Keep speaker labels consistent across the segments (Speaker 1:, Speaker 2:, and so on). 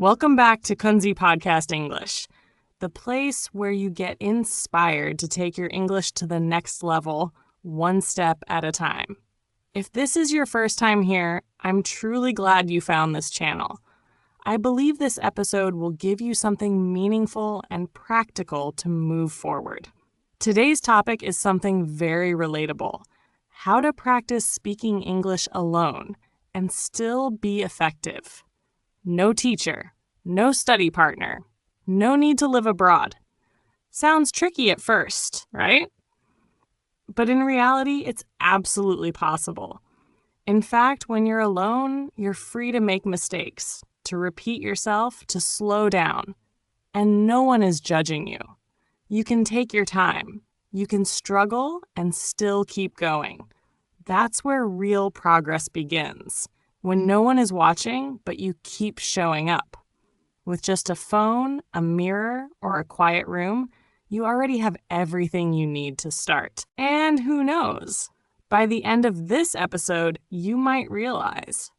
Speaker 1: Welcome back to Kunzy Podcast English, the place where you get inspired to take your English to the next level, one step at a time. If this is your first time here, I'm truly glad you found this channel. I believe this episode will give you something meaningful and practical to move forward. Today's topic is something very relatable: how to practice speaking English alone and still be effective. No teacher, no study partner, no need to live abroad. Sounds tricky at first, right? But in reality, it's absolutely possible. In fact, when you're alone, you're free to make mistakes, to repeat yourself, to slow down, and no one is judging you. You can take your time. You can struggle and still keep going. That's where real progress begins. When no one is watching, but you keep showing up. With just a phone, a mirror, or a quiet room, you already have everything you need to start. And who knows? By the end of this episode, you might realize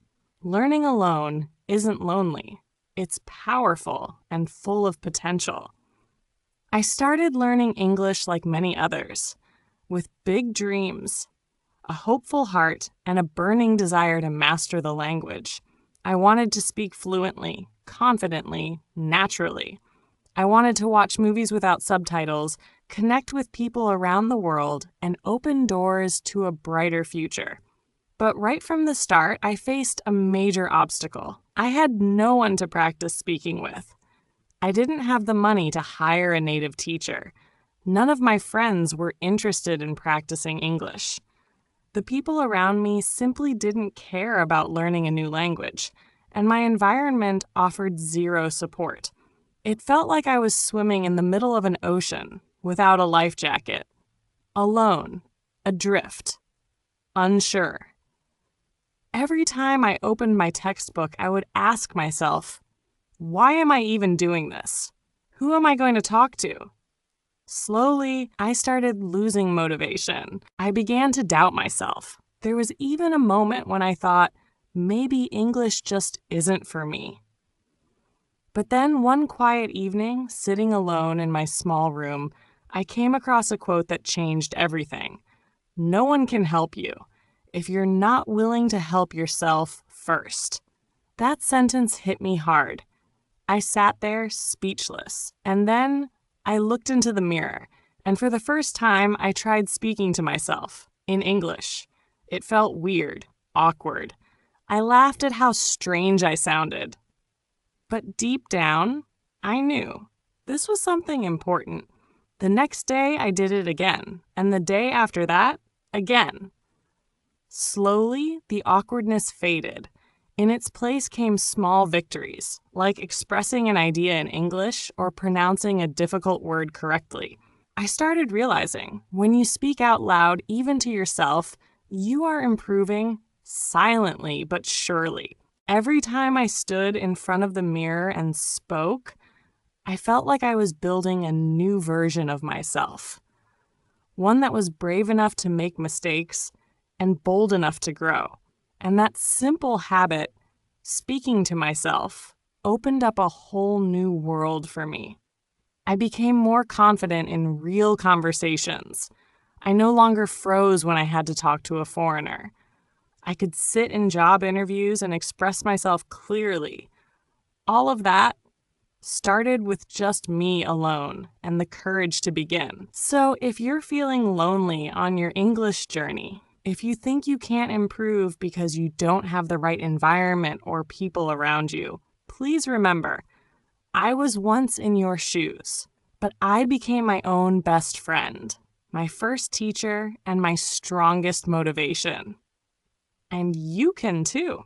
Speaker 1: learning alone isn't lonely. It's powerful and full of potential. I started learning English like many others, with big dreams, a hopeful heart, and a burning desire to master the language. I wanted to speak fluently, confidently, naturally. I wanted to watch movies without subtitles, connect with people around the world, and open doors to a brighter future. But right from the start, I faced a major obstacle. I had no one to practice speaking with. I didn't have the money to hire a native teacher. None of my friends were interested in practicing English. The people around me simply didn't care about learning a new language, and my environment offered zero support. It felt like I was swimming in the middle of an ocean without a life jacket, alone, adrift, unsure. Every time I opened my textbook, I would ask myself, why am I even doing this? Who am I going to talk to? Slowly, I started losing motivation. I began to doubt myself. There was even a moment when I thought, maybe English just isn't for me. But then one quiet evening, sitting alone in my small room, I came across a quote that changed everything. No one can help you if you're not willing to help yourself first. That sentence hit me hard. I sat there speechless, and then I looked into the mirror, and for the first time, I tried speaking to myself in English. It felt weird, awkward. I laughed at how strange I sounded. But deep down, I knew this was something important. The next day, I did it again, and the day after that, again. Slowly, the awkwardness faded. In its place came small victories, like expressing an idea in English or pronouncing a difficult word correctly. I started realizing when you speak out loud, even to yourself, you are improving silently but surely. Every time I stood in front of the mirror and spoke, I felt like I was building a new version of myself. One that was brave enough to make mistakes and bold enough to grow. And that simple habit, speaking to myself, opened up a whole new world for me. I became more confident in real conversations. I no longer froze when I had to talk to a foreigner. I could sit in job interviews and express myself clearly. All of that started with just me alone and the courage to begin. So if you're feeling lonely on your English journey, if you think you can't improve because you don't have the right environment or people around you, please remember, I was once in your shoes, but I became my own best friend, my first teacher, and my strongest motivation. And you can too.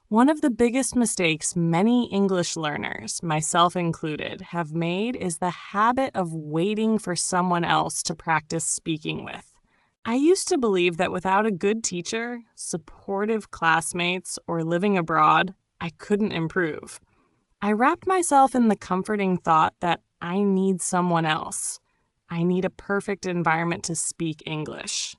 Speaker 1: One of the biggest mistakes many English learners, myself included, have made is the habit of waiting for someone else to practice speaking with. I used to believe that without a good teacher, supportive classmates, or living abroad, I couldn't improve. I wrapped myself in the comforting thought that I need someone else. I need a perfect environment to speak English.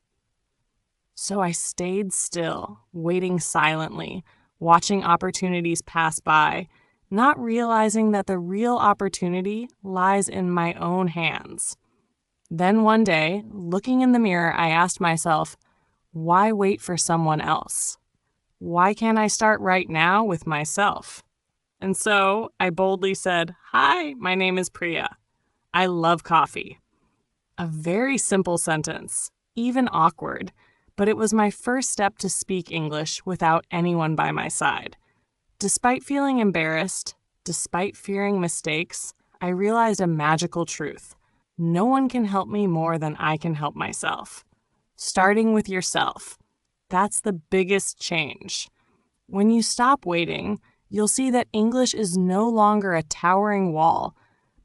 Speaker 1: So I stayed still, waiting silently, watching opportunities pass by, not realizing that the real opportunity lies in my own hands. Then one day, looking in the mirror, I asked myself, why wait for someone else? Why can't I start right now with myself? And so I boldly said, "Hi, my name is Priya. I love coffee." A very simple sentence, even awkward, but it was my first step to speak English without anyone by my side. Despite feeling embarrassed, despite fearing mistakes, I realized a magical truth. No one can help me more than I can help myself. Starting with yourself. That's the biggest change. When you stop waiting, you'll see that English is no longer a towering wall,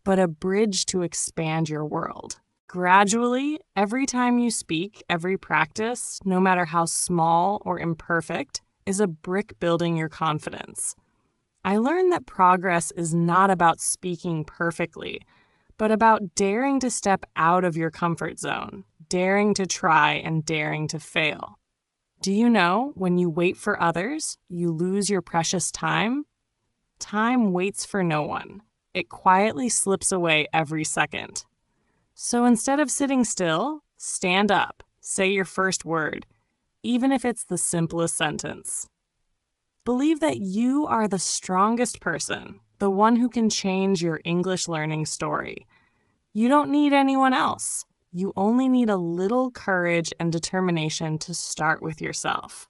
Speaker 1: but a bridge to expand your world. Gradually, every time you speak, every practice, no matter how small or imperfect, is a brick building your confidence. I learned that progress is not about speaking perfectly, but about daring to step out of your comfort zone, daring to try and daring to fail. Do you know when you wait for others, you lose your precious time? Time waits for no one. It quietly slips away every second. So instead of sitting still, stand up, say your first word, even if it's the simplest sentence. Believe that you are the strongest person, the one who can change your English learning story. You don't need anyone else. You only need a little courage and determination to start with yourself.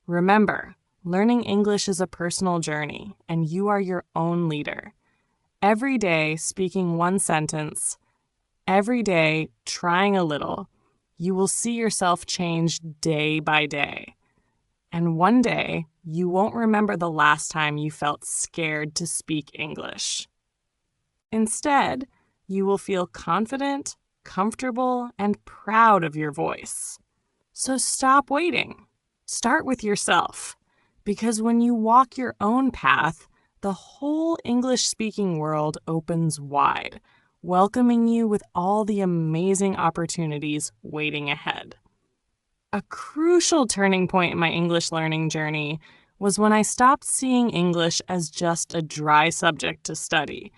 Speaker 1: Remember, learning English is a personal journey, and you are your own leader. Every day, speaking one sentence, every day, trying a little, you will see yourself change day by day. And one day, you won't remember the last time you felt scared to speak English. Instead, you will feel confident, comfortable, and proud of your voice. So stop waiting. Start with yourself, because when you walk your own path, the whole English-speaking world opens wide, welcoming you with all the amazing opportunities waiting ahead. A crucial turning point in my English learning journey was when I stopped seeing English as just a dry subject to study,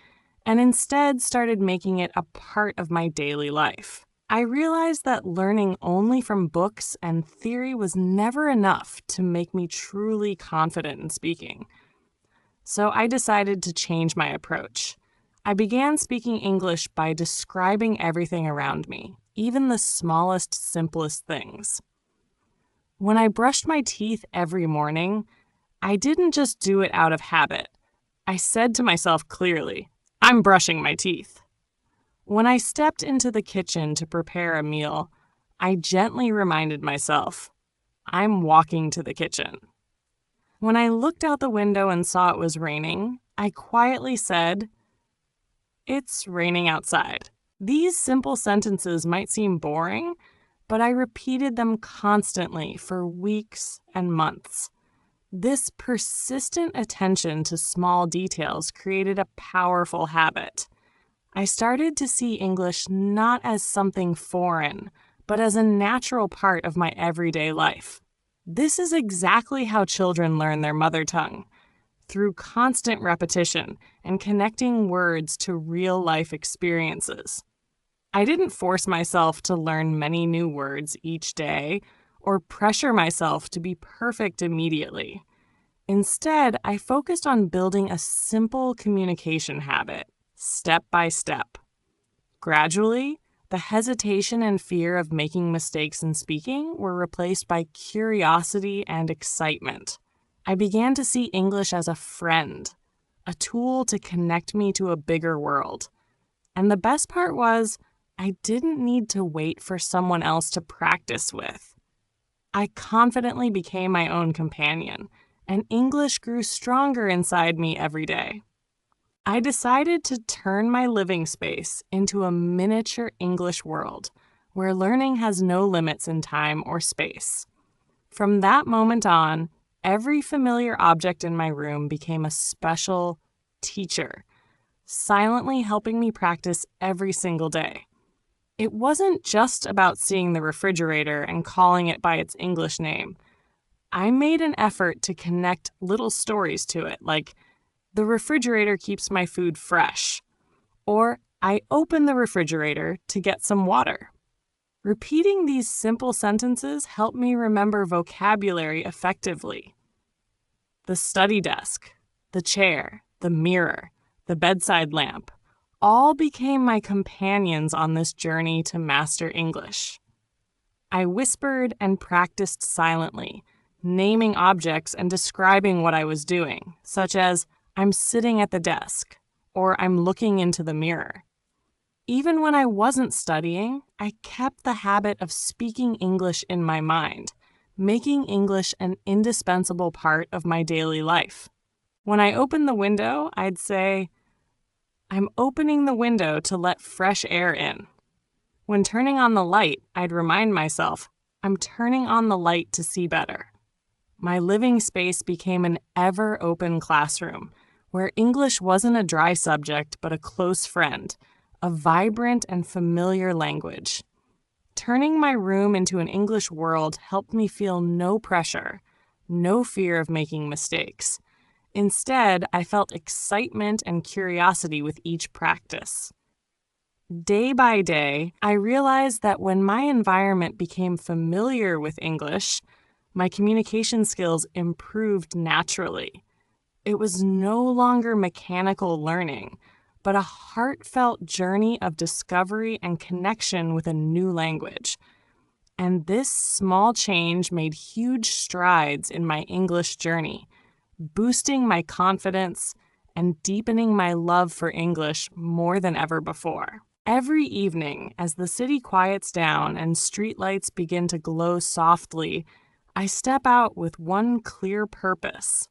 Speaker 1: and instead started making it a part of my daily life. I realized that learning only from books and theory was never enough to make me truly confident in speaking. So I decided to change my approach. I began speaking English by describing everything around me, even the smallest, simplest things. When I brushed my teeth every morning, I didn't just do it out of habit. I said to myself clearly, "I'm brushing my teeth." When I stepped into the kitchen to prepare a meal, I gently reminded myself, "I'm walking to the kitchen." When I looked out the window and saw it was raining, I quietly said, "It's raining outside." These simple sentences might seem boring, but I repeated them constantly for weeks and months. This persistent attention to small details created a powerful habit. I started to see English not as something foreign, but as a natural part of my everyday life. This is exactly how children learn their mother tongue, through constant repetition and connecting words to real-life experiences. I didn't force myself to learn many new words each day or pressure myself to be perfect immediately. Instead, I focused on building a simple communication habit, step by step. Gradually, the hesitation and fear of making mistakes in speaking were replaced by curiosity and excitement. I began to see English as a friend, a tool to connect me to a bigger world. And the best part was, I didn't need to wait for someone else to practice with. I confidently became my own companion, and English grew stronger inside me every day. I decided to turn my living space into a miniature English world where learning has no limits in time or space. From that moment on, every familiar object in my room became a special teacher, silently helping me practice every single day. It wasn't just about seeing the refrigerator and calling it by its English name. I made an effort to connect little stories to it, like, the refrigerator keeps my food fresh, or I open the refrigerator to get some water. Repeating these simple sentences helped me remember vocabulary effectively. The study desk, the chair, the mirror, the bedside lamp, all became my companions on this journey to master English. I whispered and practiced silently, naming objects and describing what I was doing, such as, I'm sitting at the desk, or I'm looking into the mirror. Even when I wasn't studying, I kept the habit of speaking English in my mind, making English an indispensable part of my daily life. When I opened the window, I'd say, I'm opening the window to let fresh air in. When turning on the light, I'd remind myself, I'm turning on the light to see better. My living space became an ever-open classroom, where English wasn't a dry subject but a close friend, a vibrant and familiar language. Turning my room into an English world helped me feel no pressure, no fear of making mistakes. Instead, I felt excitement and curiosity with each practice. Day by day, I realized that when my environment became familiar with English, my communication skills improved naturally. It was no longer mechanical learning, but a heartfelt journey of discovery and connection with a new language. And this small change made huge strides in my English journey, boosting my confidence and deepening my love for English more than ever before. Every evening, as the city quiets down and streetlights begin to glow softly, I step out with one clear purpose,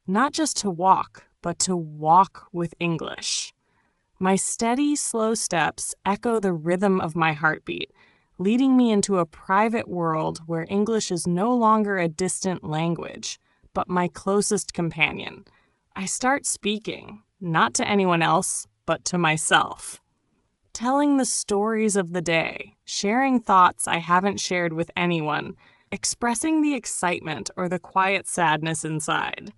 Speaker 1: not just to walk, but to walk with English. My steady, slow steps echo the rhythm of my heartbeat, leading me into a private world where English is no longer a distant language, but my closest companion. I start speaking, not to anyone else, but to myself. Telling the stories of the day, sharing thoughts I haven't shared with anyone, expressing the excitement or the quiet sadness inside.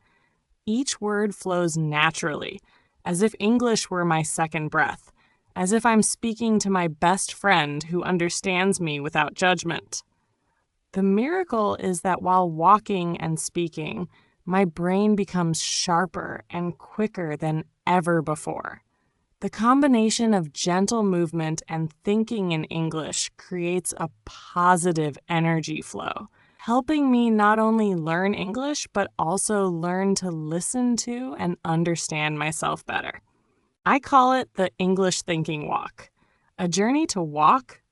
Speaker 1: Each word flows naturally, as if English were my second breath, as if I'm speaking to my best friend who understands me without judgment. The miracle is that while walking and speaking, my brain becomes sharper and quicker than ever before. The combination of gentle movement and thinking in English creates a positive energy flow, helping me not only learn English, but also learn to listen to and understand myself better. I call it the English thinking walk, a journey to walk,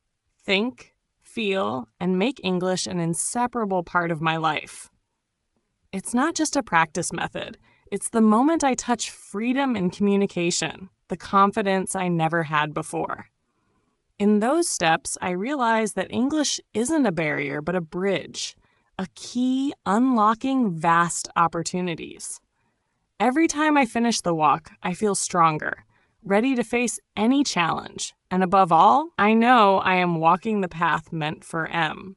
Speaker 1: think, feel, and make English an inseparable part of my life. It's not just a practice method. It's the moment I touch freedom in communication, the confidence I never had before. In those steps, I realized that English isn't a barrier, but a bridge, a key unlocking vast opportunities. Every time I finish the walk, I feel stronger, ready to face any challenge, and above all, I know I am walking the path meant for M.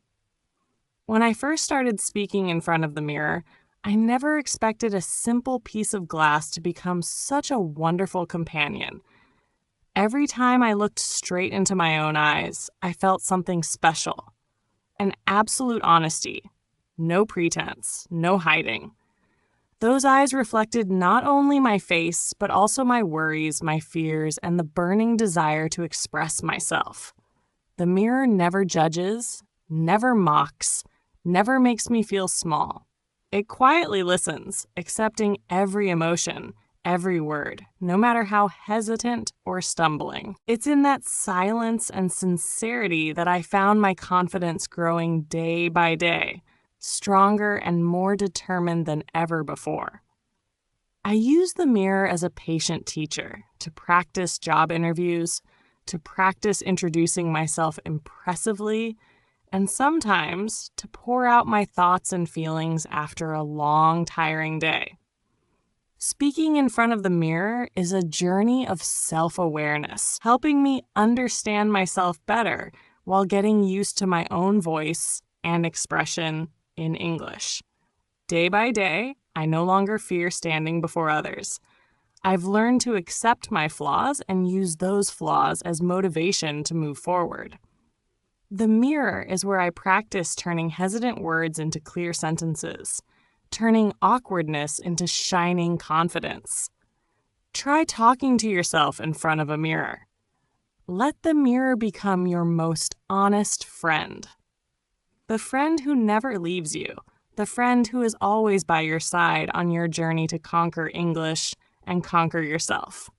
Speaker 1: When I first started speaking in front of the mirror, I never expected a simple piece of glass to become such a wonderful companion. Every time I looked straight into my own eyes, I felt something special. An absolute honesty. No pretense, no hiding. Those eyes reflected not only my face, but also my worries, my fears, and the burning desire to express myself. The mirror never judges, never mocks, never makes me feel small. It quietly listens, accepting every emotion, every word, no matter how hesitant or stumbling. It's in that silence and sincerity that I found my confidence growing day by day, stronger and more determined than ever before. I use the mirror as a patient teacher to practice job interviews, to practice introducing myself impressively, and sometimes to pour out my thoughts and feelings after a long, tiring day. Speaking in front of the mirror is a journey of self-awareness, helping me understand myself better while getting used to my own voice and expression in English. Day by day, I no longer fear standing before others. I've learned to accept my flaws and use those flaws as motivation to move forward. The mirror is where I practice turning hesitant words into clear sentences, turning awkwardness into shining confidence. Try talking to yourself in front of a mirror. Let the mirror become your most honest friend. The friend who never leaves you, the friend who is always by your side on your journey to conquer English and conquer yourself.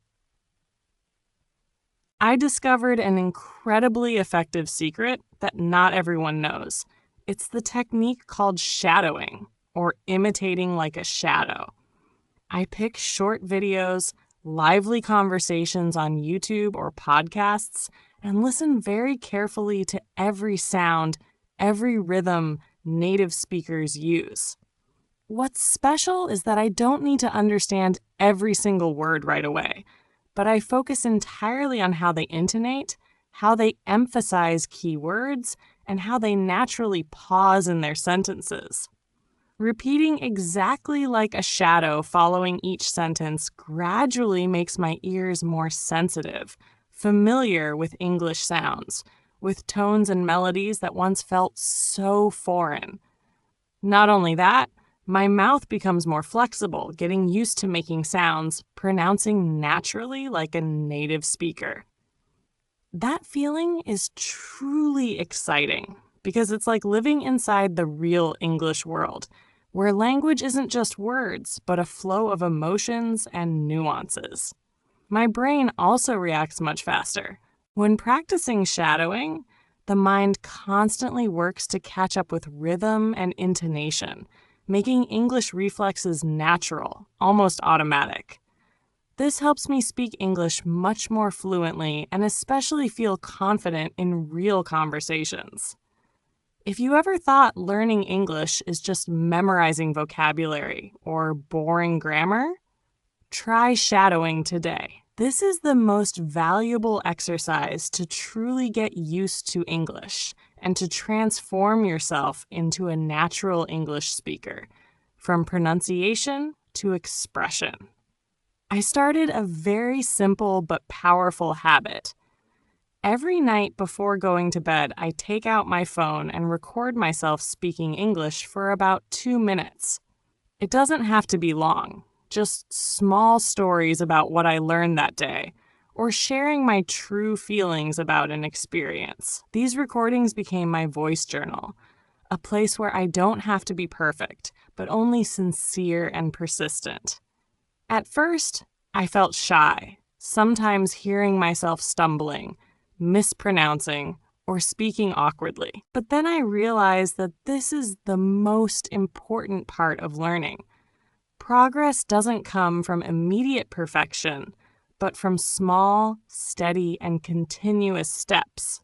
Speaker 1: I discovered an incredibly effective secret that not everyone knows. It's the technique called shadowing, or imitating like a shadow. I pick short videos, lively conversations on YouTube or podcasts, and listen very carefully to every sound, every rhythm native speakers use. What's special is that I don't need to understand every single word right away, but I focus entirely on how they intonate, how they emphasize key words, and how they naturally pause in their sentences. Repeating exactly like a shadow following each sentence gradually makes my ears more sensitive, familiar with English sounds, with tones and melodies that once felt so foreign. Not only that, my mouth becomes more flexible, getting used to making sounds, pronouncing naturally like a native speaker. That feeling is truly exciting because it's like living inside the real English world, where language isn't just words, but a flow of emotions and nuances. My brain also reacts much faster. When practicing shadowing, the mind constantly works to catch up with rhythm and intonation, making English reflexes natural, almost automatic. This helps me speak English much more fluently and especially feel confident in real conversations. If you ever thought learning English is just memorizing vocabulary or boring grammar, try shadowing today. This is the most valuable exercise to truly get used to English and to transform yourself into a natural English speaker, from pronunciation to expression. I started a very simple but powerful habit. Every night before going to bed, I take out my phone and record myself speaking English for about 2 minutes. It doesn't have to be long, just small stories about what I learned that day, or sharing my true feelings about an experience. These recordings became my voice journal, a place where I don't have to be perfect, but only sincere and persistent. At first, I felt shy, sometimes hearing myself stumbling, mispronouncing, or speaking awkwardly. But then I realized that this is the most important part of learning. Progress doesn't come from immediate perfection, but from small, steady, and continuous steps.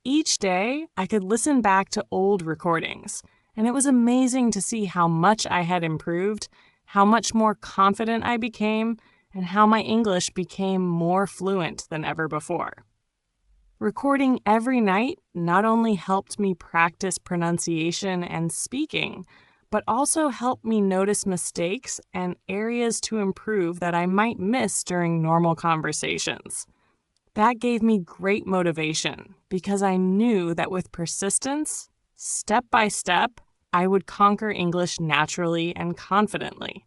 Speaker 1: Each day, I could listen back to old recordings, and it was amazing to see how much I had improved, how much more confident I became, and how my English became more fluent than ever before. Recording every night not only helped me practice pronunciation and speaking, but also helped me notice mistakes and areas to improve that I might miss during normal conversations. That gave me great motivation because I knew that with persistence, step by step, I would conquer English naturally and confidently.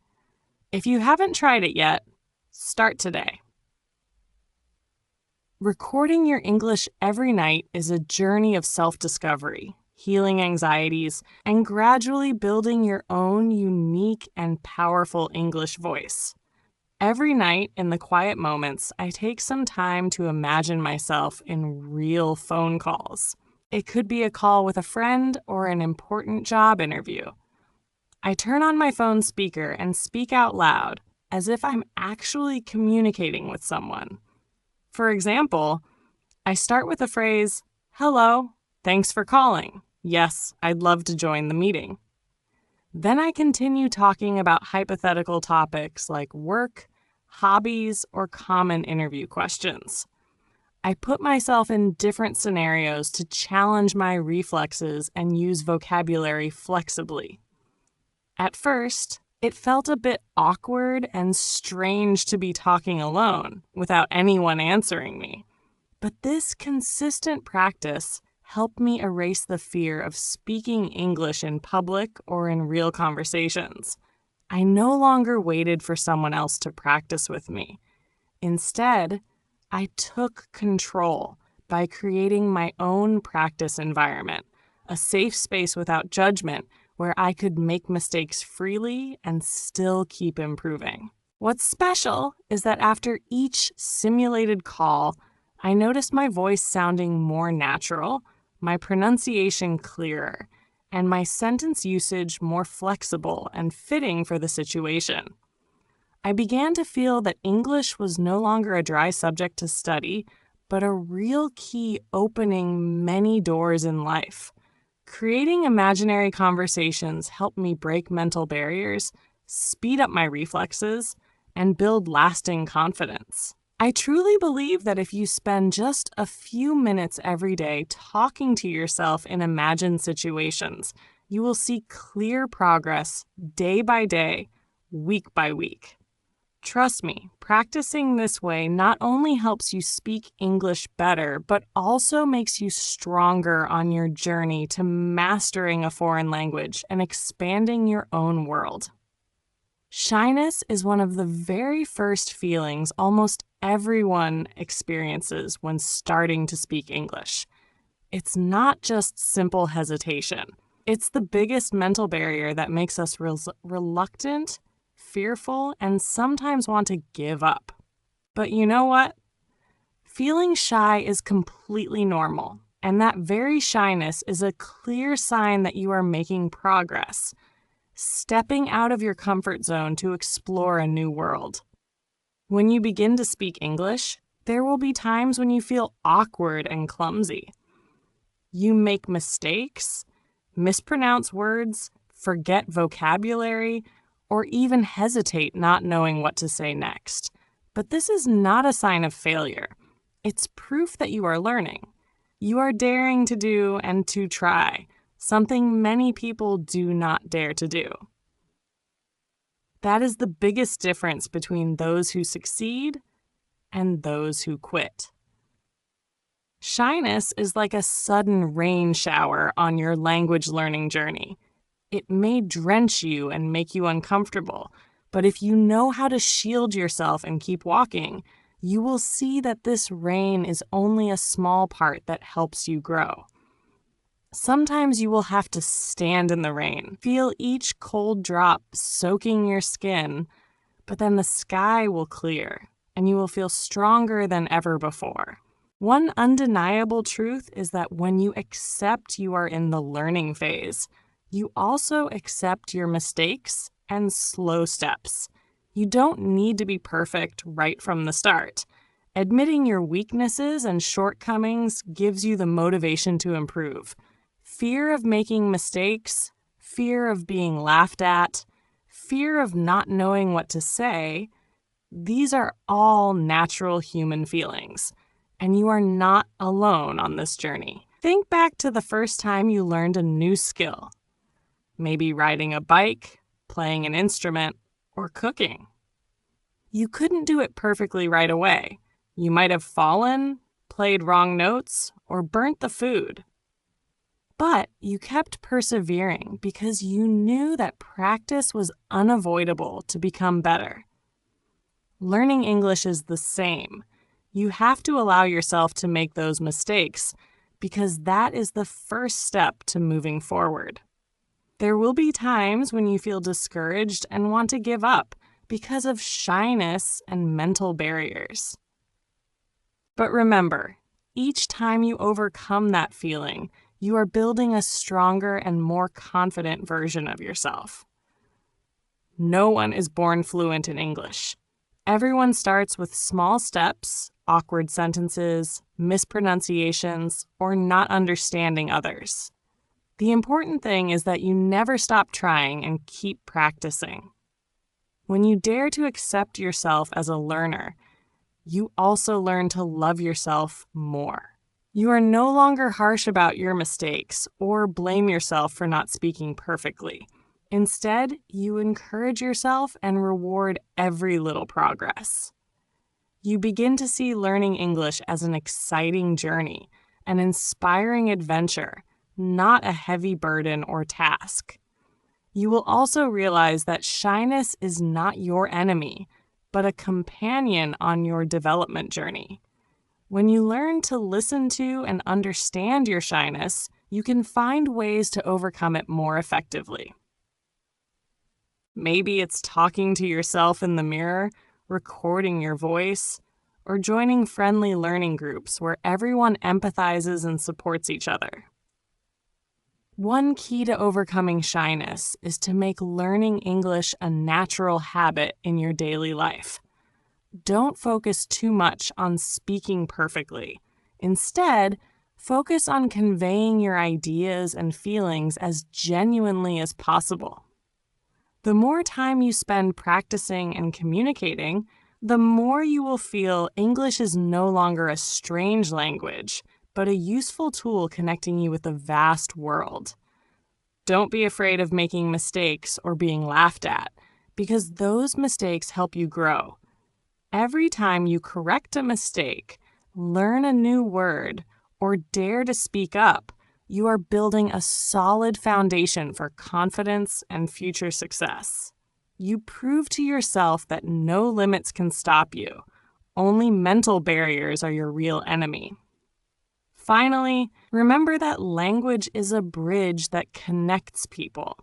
Speaker 1: If you haven't tried it yet, start today. Recording your English every night is a journey of self-discovery, healing anxieties, and gradually building your own unique and powerful English voice. Every night in the quiet moments, I take some time to imagine myself in real phone calls. It could be a call with a friend or an important job interview. I turn on my phone speaker and speak out loud as if I'm actually communicating with someone. For example, I start with the phrase, "Hello, thanks for calling. Yes, I'd love to join the meeting." Then I continue talking about hypothetical topics like work, hobbies, or common interview questions. I put myself in different scenarios to challenge my reflexes and use vocabulary flexibly. At first, it felt a bit awkward and strange to be talking alone without anyone answering me. But this consistent practice helped me erase the fear of speaking English in public or in real conversations. I no longer waited for someone else to practice with me. Instead, I took control by creating my own practice environment, a safe space without judgment where I could make mistakes freely and still keep improving. What's special is that after each simulated call, I noticed my voice sounding more natural, my pronunciation clearer, and my sentence usage more flexible and fitting for the situation. I began to feel that English was no longer a dry subject to study, but a real key opening many doors in life. Creating imaginary conversations helped me break mental barriers, speed up my reflexes, and build lasting confidence. I truly believe that if you spend just a few minutes every day talking to yourself in imagined situations, you will see clear progress day by day, week by week. Trust me, practicing this way not only helps you speak English better, but also makes you stronger on your journey to mastering a foreign language and expanding your own world. Shyness is one of the very first feelings almost everyone experiences when starting to speak English. It's not just simple hesitation. It's the biggest mental barrier that makes us reluctant, fearful, and sometimes want to give up. But you know what? Feeling shy is completely normal, and that very shyness is a clear sign that you are making progress, stepping out of your comfort zone to explore a new world. When you begin to speak English, there will be times when you feel awkward and clumsy. You make mistakes, mispronounce words, forget vocabulary, or even hesitate not knowing what to say next. But this is not a sign of failure. It's proof that you are learning. You are daring to do and to try, something many people do not dare to do. That is the biggest difference between those who succeed and those who quit. Shyness is like a sudden rain shower on your language learning journey. It may drench you and make you uncomfortable, but if you know how to shield yourself and keep walking, you will see that this rain is only a small part that helps you grow. Sometimes you will have to stand in the rain, feel each cold drop soaking your skin, but then the sky will clear and you will feel stronger than ever before. One undeniable truth is that when you accept you are in the learning phase, you also accept your mistakes and slow steps. You don't need to be perfect right from the start. Admitting your weaknesses and shortcomings gives you the motivation to improve. Fear of making mistakes, fear of being laughed at, fear of not knowing what to say, these are all natural human feelings, and you are not alone on this journey. Think back to the first time you learned a new skill. Maybe riding a bike, playing an instrument, or cooking. You couldn't do it perfectly right away. You might have fallen, played wrong notes, or burnt the food. But you kept persevering because you knew that practice was unavoidable to become better. Learning English is the same. You have to allow yourself to make those mistakes because that is the first step to moving forward. There will be times when you feel discouraged and want to give up because of shyness and mental barriers. But remember, each time you overcome that feeling, you are building a stronger and more confident version of yourself. No one is born fluent in English. Everyone starts with small steps, awkward sentences, mispronunciations, or not understanding others. The important thing is that you never stop trying and keep practicing. When you dare to accept yourself as a learner, you also learn to love yourself more. You are no longer harsh about your mistakes or blame yourself for not speaking perfectly. Instead, you encourage yourself and reward every little progress. You begin to see learning English as an exciting journey, an inspiring adventure, not a heavy burden or task. You will also realize that shyness is not your enemy, but a companion on your development journey. When you learn to listen to and understand your shyness, you can find ways to overcome it more effectively. Maybe it's talking to yourself in the mirror, recording your voice, or joining friendly learning groups where everyone empathizes and supports each other. One key to overcoming shyness is to make learning English a natural habit in your daily life. Don't focus too much on speaking perfectly. Instead, focus on conveying your ideas and feelings as genuinely as possible. The more time you spend practicing and communicating, the more you will feel English is no longer a strange language, but a useful tool connecting you with the vast world. Don't be afraid of making mistakes or being laughed at, because those mistakes help you grow. Every time you correct a mistake, learn a new word, or dare to speak up, you are building a solid foundation for confidence and future success. You prove to yourself that no limits can stop you. Only mental barriers are your real enemy. Finally, remember that language is a bridge that connects people.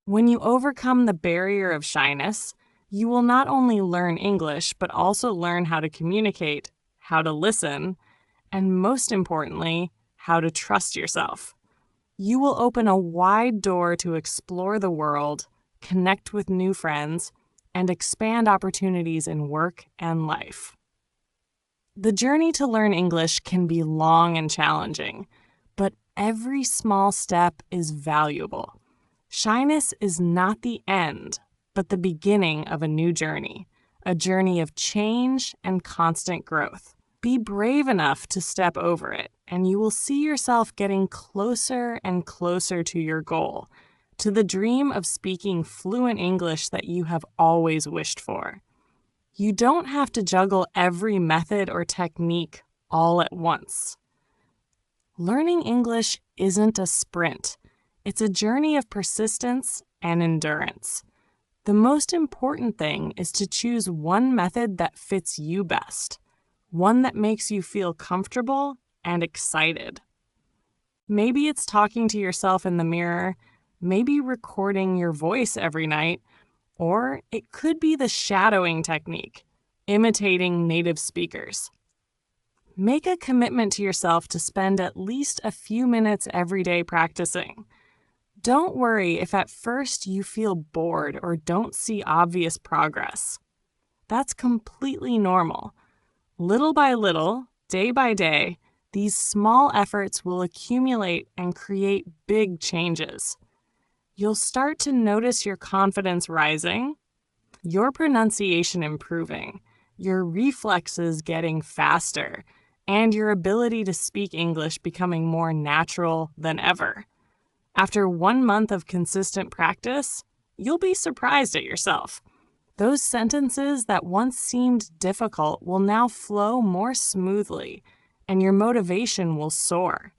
Speaker 1: When you overcome the barrier of shyness, you will not only learn English, but also learn how to communicate, how to listen, and most importantly, how to trust yourself. You will open a wide door to explore the world, connect with new friends, and expand opportunities in work and life. The journey to learn English can be long and challenging, but every small step is valuable. Shyness is not the end, but the beginning of a new journey, a journey of change and constant growth. Be brave enough to step over it, and you will see yourself getting closer and closer to your goal, to the dream of speaking fluent English that you have always wished for. You don't have to juggle every method or technique all at once. Learning English isn't a sprint. It's a journey of persistence and endurance. The most important thing is to choose one method that fits you best, one that makes you feel comfortable and excited. Maybe it's talking to yourself in the mirror, maybe recording your voice every night, or it could be the shadowing technique, imitating native speakers. Make a commitment to yourself to spend at least a few minutes every day practicing. Don't worry if at first you feel bored or don't see obvious progress. That's completely normal. Little by little, day by day, these small efforts will accumulate and create big changes. You'll start to notice your confidence rising, your pronunciation improving, your reflexes getting faster, and your ability to speak English becoming more natural than ever. After 1 month of consistent practice, you'll be surprised at yourself. Those sentences that once seemed difficult will now flow more smoothly, and your motivation will soar.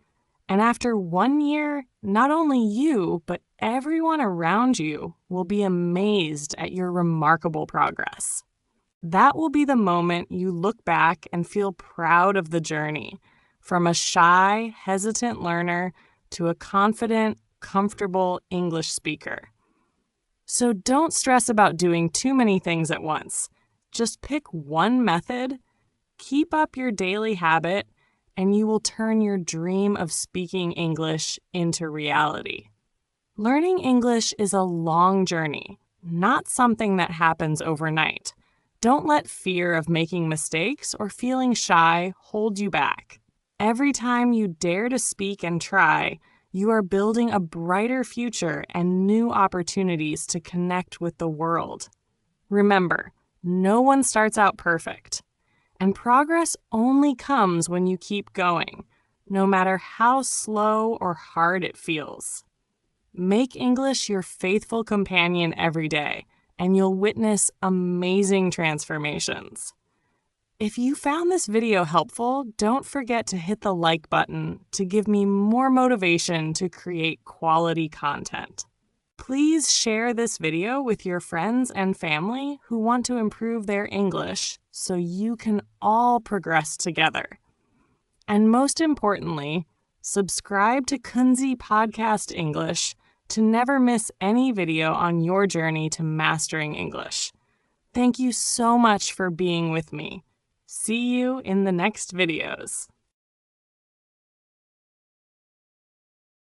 Speaker 1: And after 1 year, not only you, but everyone around you will be amazed at your remarkable progress. That will be the moment you look back and feel proud of the journey, from a shy, hesitant learner to a confident, comfortable English speaker. So don't stress about doing too many things at once. Just pick one method, keep up your daily habit, and you will turn your dream of speaking English into reality. Learning English is a long journey, not something that happens overnight. Don't let fear of making mistakes or feeling shy hold you back. Every time you dare to speak and try, you are building a brighter future and new opportunities to connect with the world. Remember, no one starts out perfect. And progress only comes when you keep going, no matter how slow or hard it feels. Make English your faithful companion every day, and you'll witness amazing transformations. If you found this video helpful, don't forget to hit the like button to give me more motivation to create quality content. Please share this video with your friends and family who want to improve their English so you can all progress together. And most importantly, subscribe to Kunzy Podcast English to never miss any video on your journey to mastering English. Thank you so much for being with me. See you in the next videos.